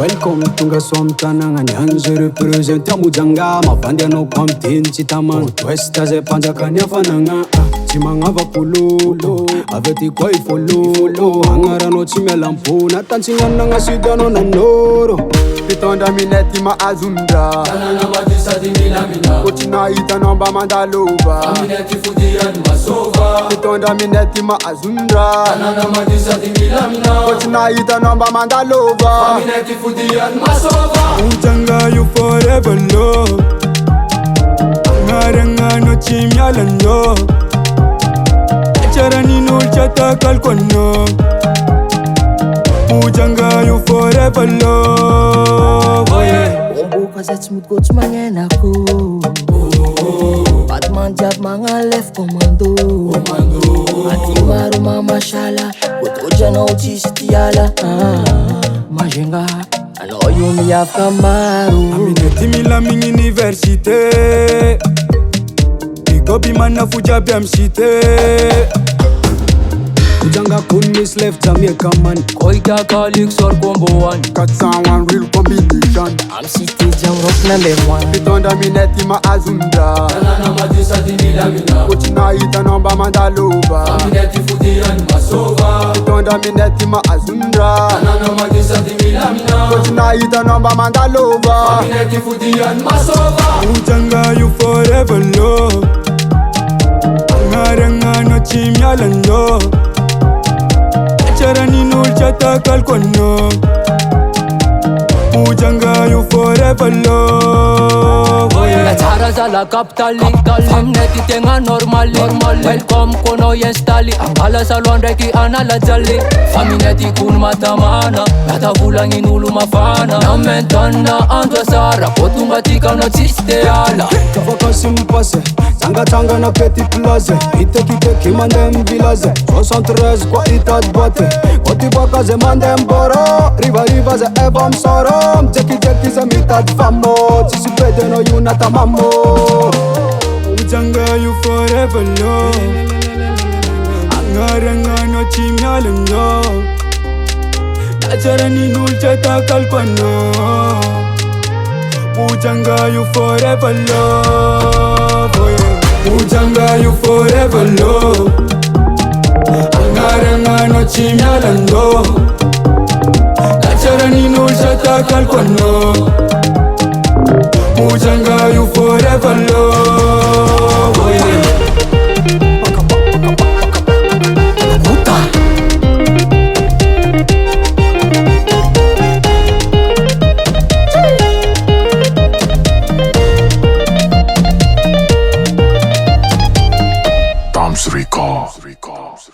Welcome tunga somtananga nyanzo represent ya Moujanga mavandi no kwamtin chitaman Westa ze panja kanya fananga chimanga vapulo aveti kwa ifolo angara no chimela mpuna tancingana nga sidano na noro pitonda mineti ma azunda tanana madisa dimilamina kochina ita nomba mandalova mineti fudian masova pitonda mineti ma azunda tanana madisa dimilamina kochina ita nomba mandalova mineti fudian masova Moujanga you forever love ngaranga no chimyalanyo charani no chata kalkono Moujanga you forever love Ombo kazet smooth coach mangena ko Batman jab manga left commando Ati maru mama shala Kotoja na utishitiala Moujanga I know you me have kamaru Amineti mila ming universite Bikobi mana fuja biamshite Moujanga kun miss left Jamaica man Koita colleagues or combo one Cats and one real combination I'm city jam rock #1 Pitonda mineti ma azunda tanana madisa dimilamina kochina ita nomba mandalova mineti fudian masova Pitonda mineti ma azunda tanana madisa dimilamina kochina ita nomba mandalova mineti fudian masova Moujanga you forever love ngaranga no chimyalanyo charani no chata kalkono Moujanga you forever love Tara zala kapitali Famneti tenga normali Welcome kono yenstali Ala salwan reki anala jali Famineti kun matamana Yata vulangin ulu mafana Namentana andwa sara Potunga tika no chiste ala Kavakasi mpase Tanga na petit plaze Ite mandem vilaze 73 kwa itat bate Koti baka ze mandem boro Riva ze evam sorom Jeki ze mitat famo Chisi pede no yunata mamo Moujanga you forever love Angaranga no chimyalanyo Nacharani nul chata kalkwano Moujanga you forever love Moujanga you forever love Angaranga no chimyalanyo Nacharani nul chata kalkwano Moujanga you forever love Records.